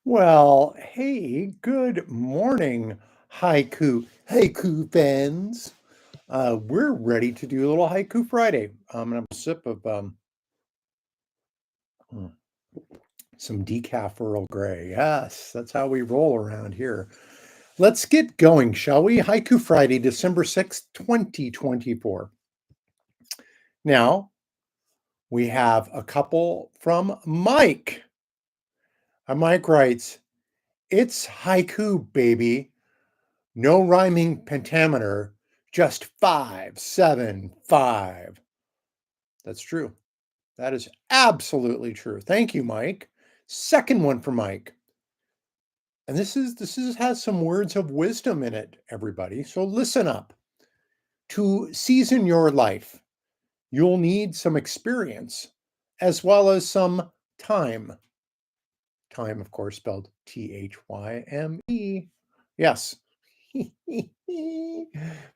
Well, hey, good morning, haiku fans. We're ready to do a little haiku Friday. I'm gonna have a sip of mm, some decaf Earl Grey. Yes, that's how we roll around here. Let's get going, shall we? Haiku Friday, December 6th, 2024. Now we have a couple from Mike. Mike writes, "It's haiku, baby. No rhyming pentameter, just 575." That's true. That is absolutely true. Thank you, Mike. Second one for Mike. And this is has some words of wisdom in it, everybody. So listen up. To season your life, you'll need some experience as well as some time. Time, of course, spelled Thyme. Yes.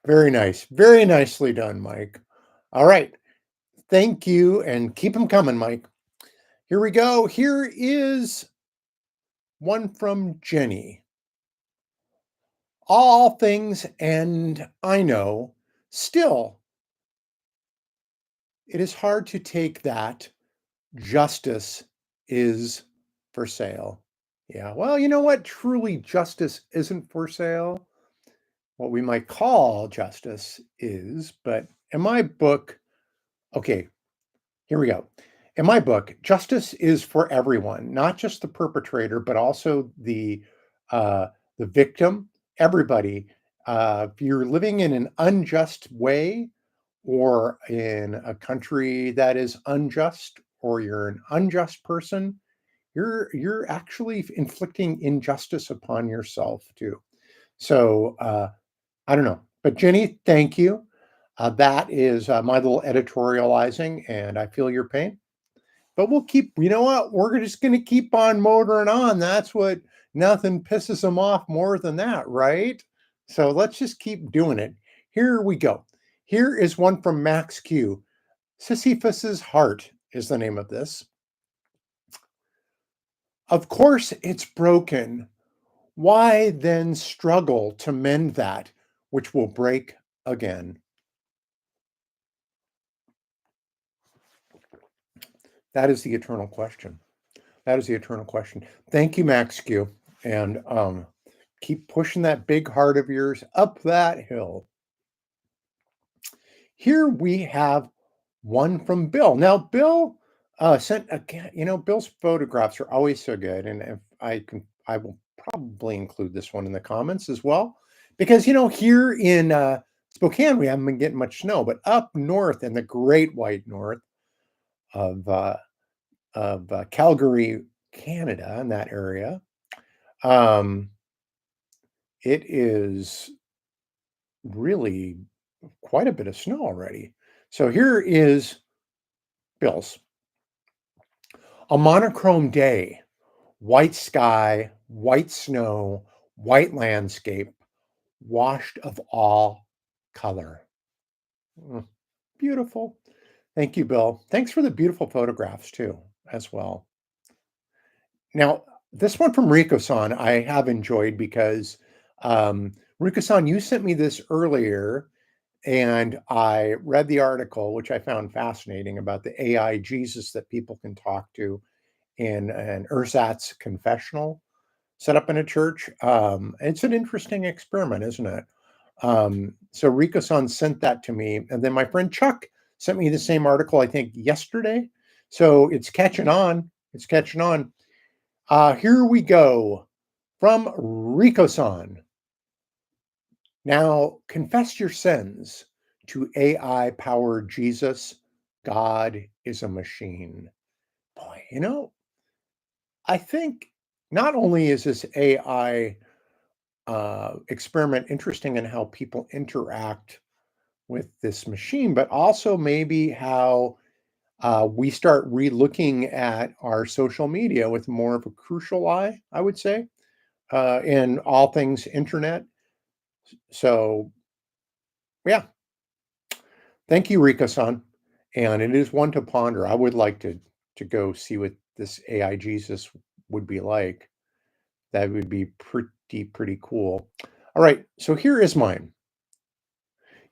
Very nice. Very nicely done, Mike. All right. Thank you. And keep them coming, Mike. Here we go. Here is one from Jenny. All things, and I know, still, it is hard to take that justice is for sale. Yeah. Well, you know what? Truly, justice isn't for sale. What we might call justice is, but in my book, okay, here we go. In my book, justice is for everyone, not just the perpetrator, but also uh, the victim, everybody. If you're living in an unjust way, or in a country that is unjust, or you're an unjust person, you're actually inflicting injustice upon yourself too. So I don't know, but Jenny, thank you. That is my little editorializing, and I feel your pain. But we'll keep, you know what? We're just going to keep on motoring on. That's what nothing pisses them off more than that, right? So let's just keep doing it. Here we go. Here is one from Max Q. Sisyphus's Heart is the name of this. Of course, it's broken. Why then struggle to mend that which will break again? That is the eternal question. That is the eternal question. Thank you, Max Q. And keep pushing that big heart of yours up that hill. Here we have one from Bill. Now, Bill sent again, Bill's photographs are always so good. And if I can, I will probably include this one in the comments as well. Because, here in Spokane, we haven't been getting much snow, but up north in the great white north of Calgary, Canada, in that area, um, it is really quite a bit of snow already. So here is Bill's. A monochrome day, white sky, white snow, white landscape, washed of all color. Mm, beautiful. Thank you, Bill. Thanks for the beautiful photographs too, as well. Now, this one from Rico-san, I have enjoyed because Rico-san, you sent me this earlier, and I read the article, which I found fascinating about the AI Jesus that people can talk to in an ersatz confessional set up in a church. It's an interesting experiment, isn't it? So Rico-san sent that to me, and then my friend Chuck sent me the same article, I think, yesterday. So it's catching on. It's catching on. Here we go from Rico-san. Now, confess your sins to AI powered Jesus. God is a machine. Boy, I think not only is this AI experiment interesting in how people interact with this machine, but also maybe how we start re-looking at our social media with more of a crucial eye, I would say, in all things internet. So, yeah, thank you, Rika-san. And it is one to ponder. I would like to go see what this AI Jesus would be like. That would be pretty cool. All right, so here is mine.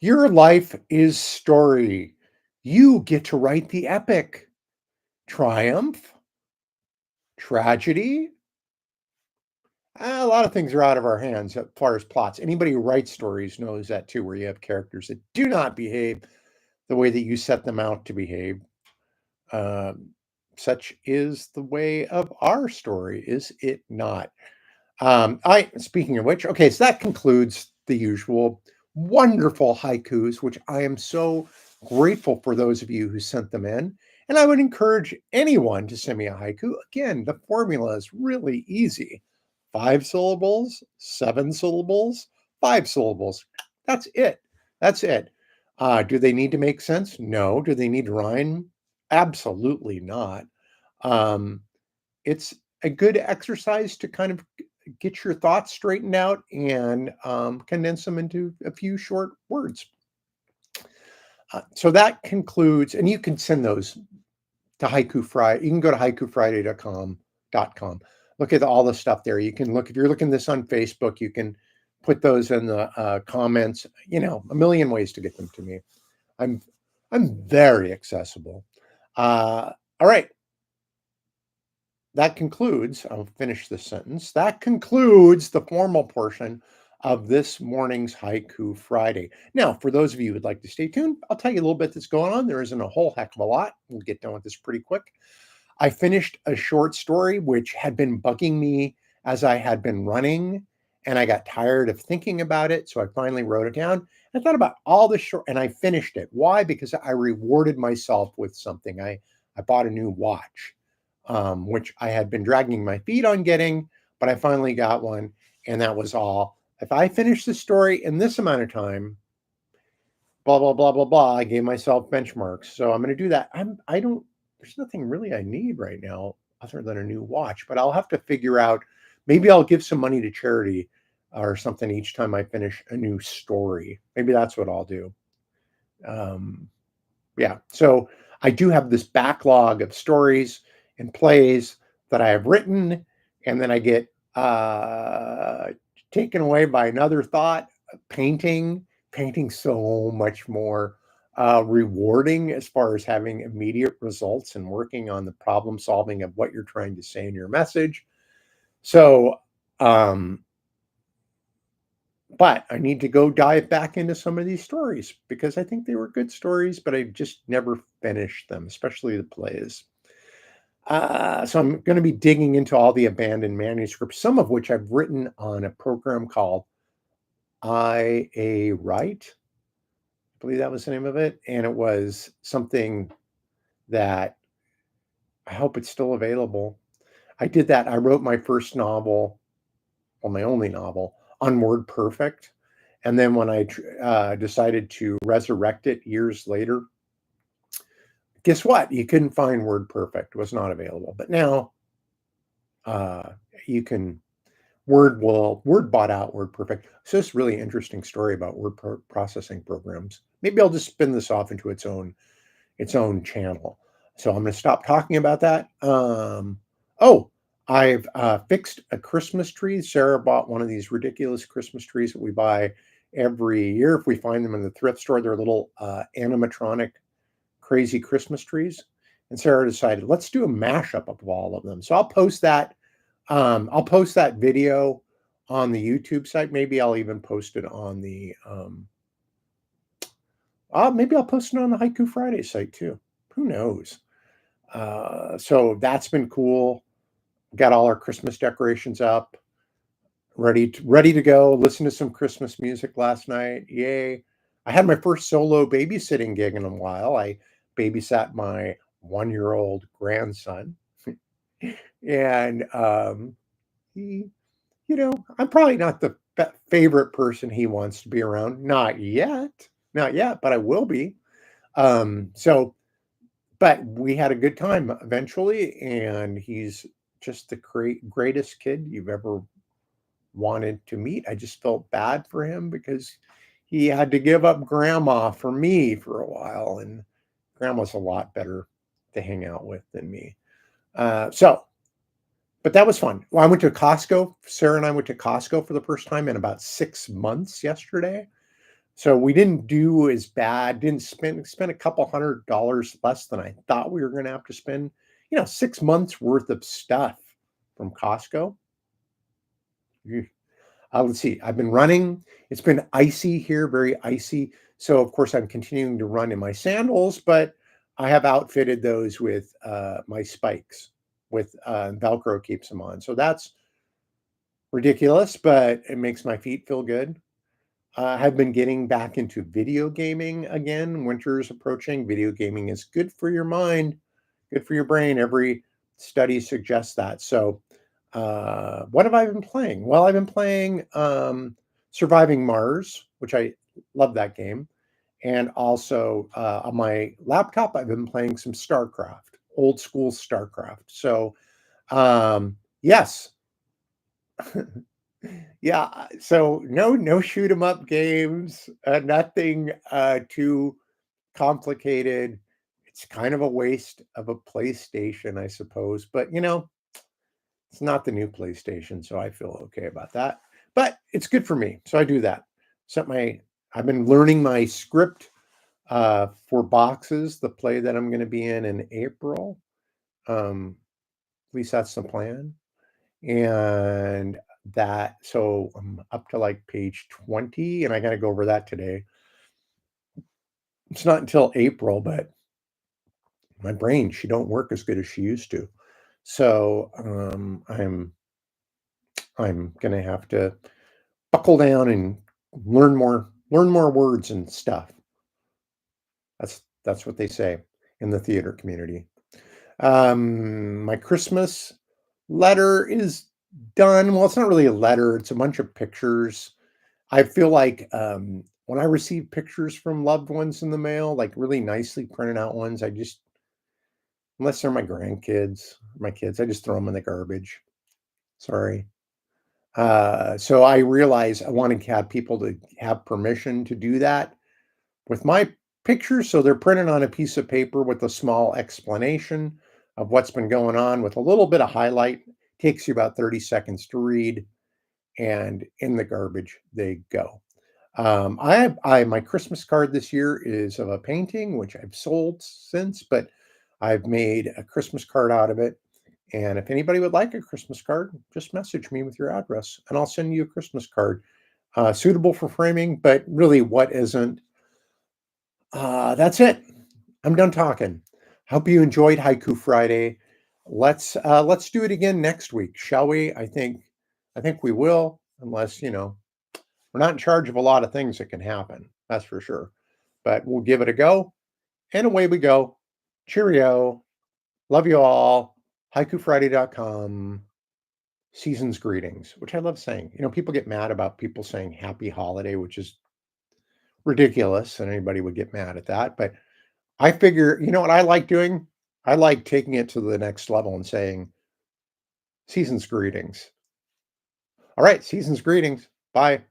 Your life is story. You get to write the epic. Triumph, tragedy. A lot of things are out of our hands as far as plots. Anybody who writes stories knows that too, where you have characters that do not behave the way that you set them out to behave. Um, Such is the way of our story, is it not? I Speaking of which, okay, so that concludes the usual wonderful haikus, which I am so grateful for those of you who sent them in. And I would encourage anyone to send me a haiku. Again, the formula is really easy. 5 syllables, 7 syllables, 5 syllables. That's it. That's it. Do they need to make sense? No. Do they need to rhyme? Absolutely not. Um, it's a good exercise to kind of get your thoughts straightened out and condense them into a few short words. So that concludes, and you can send those to Haiku Friday. You can go to haikufriday.com. Look at all the stuff there. You can look, if you're looking this on Facebook, you can put those in the comments. A million ways to get them to me. I'm I'm very accessible. All right. That concludes, I'll finish this sentence. That concludes the formal portion of this morning's Haiku Friday. Now, for those of you who'd like to stay tuned, I'll tell you a little bit that's going on. There isn't a whole heck of a lot. We'll get done with this pretty quick. I finished a short story which had been bugging me as I had been running, and I got tired of thinking about it. So I finally wrote it down. I thought about all the short, and I finished it. Why? Because I rewarded myself with something. I bought a new watch, which I had been dragging my feet on getting, but I finally got one, and that was all. If I finish the story in this amount of time, blah blah blah blah blah, I gave myself benchmarks, so I'm going to do that. I don't. There's nothing really I need right now other than a new watch, but I'll have to figure out. Maybe I'll give some money to charity or something each time I finish a new story. Maybe that's what I'll do. Um, yeah. So I do have this backlog of stories and plays that I have written, and then I get taken away by another thought. Painting so much more rewarding as far as having immediate results and working on the problem solving of what you're trying to say in your message. So, um, but I need to go dive back into some of these stories because I think they were good stories, but I just never finished them, especially the plays. So I'm going to be digging into all the abandoned manuscripts, some of which I've written on a program called IA Write. I believe that was the name of it. And it was something that I hope it's still available. I did that. I wrote my first novel, well, my only novel, on WordPerfect. And then when I decided to resurrect it years later, guess what? You couldn't find WordPerfect. It was not available. But now uh, you can, Word bought out WordPerfect. So it's a really interesting story about processing programs. Maybe I'll just spin this off into its own channel. So I'm going to stop talking about that. Oh, I've fixed a Christmas tree. Sarah bought one of these ridiculous Christmas trees that we buy every year if we find them in the thrift store. They're little animatronic, crazy Christmas trees. And Sarah decided, let's do a mashup of all of them. So I'll post that. I'll post that video on the YouTube site. Maybe I'll even post it on the maybe I'll post it on the Haiku Friday site too. Who knows? So that's been cool. Got all our Christmas decorations up, ready to go. Listen to some Christmas music last night. Yay! I had my first solo babysitting gig in a while. I babysat my 1-year-old grandson, and he, I'm probably not the favorite person he wants to be around. Not yet, but I will be. So but we had a good time eventually, and he's just the greatest kid you've ever wanted to meet. I just felt bad for him because he had to give up grandma for me for a while, and grandma's a lot better to hang out with than me. So But that was fun. Well, I went to Costco. Sarah and I went to Costco for the first time in about 6 months yesterday. So we didn't do as bad, didn't spend a couple $100 less than I thought we were gonna have to spend. 6 months worth of stuff from Costco. Eesh. Let's see. I've been running. It's been icy here, very icy. So of course I'm continuing to run in my sandals, but I have outfitted those with my spikes with Velcro keeps them on. So that's ridiculous, but it makes my feet feel good. I've been getting back into video gaming again. Winter's approaching. Video gaming is good for your mind, good for your brain. Every study suggests that. So, what have I been playing? Well, I've been playing Surviving Mars, which I love that game. And also on my laptop, I've been playing some StarCraft, old school StarCraft. So, yes, yeah, so no shoot 'em up games, nothing, too complicated. It's kind of a waste of a PlayStation, I suppose, but, it's not the new PlayStation, so I feel okay about that. But it's good for me, so I do that. Set my I've been learning my script, for boxes, the play that I'm gonna be in April. At least that's the plan. And I'm up to like page 20 and I got to go over that today. It's not until April, but my brain, she don't work as good as she used to. So I'm gonna have to buckle down and learn more words and stuff. That's what they say in the theater community. My Christmas letter is done. Well, it's not really a letter, it's a bunch of pictures. I feel like, when I receive pictures from loved ones in the mail, like really nicely printed out ones, I just unless they're my grandkids, my kids, I just throw them in the garbage. Sorry. So I realize I want to have people to have permission to do that with my pictures. So they're printed on a piece of paper with a small explanation of what's been going on with a little bit of highlight. Takes you about 30 seconds to read, and in the garbage they go. I my Christmas card this year is of a painting which I've sold since, but I've made a Christmas card out of it. And if anybody would like a Christmas card, just message me with your address, and I'll send you a Christmas card suitable for framing. But really, what isn't? That's it. I'm done talking. Hope you enjoyed Haiku Friday. Let's do it again next week, shall we? I think we will, unless we're not in charge of a lot of things that can happen. That's for sure. But we'll give it a go, and away we go. Cheerio. Love you all. HaikuFriday.com. Season's greetings, which I love saying. People get mad about people saying happy holiday, which is ridiculous, and anybody would get mad at that. But I figure, what I like doing? I like taking it to the next level and saying season's greetings. All right, season's greetings. Bye.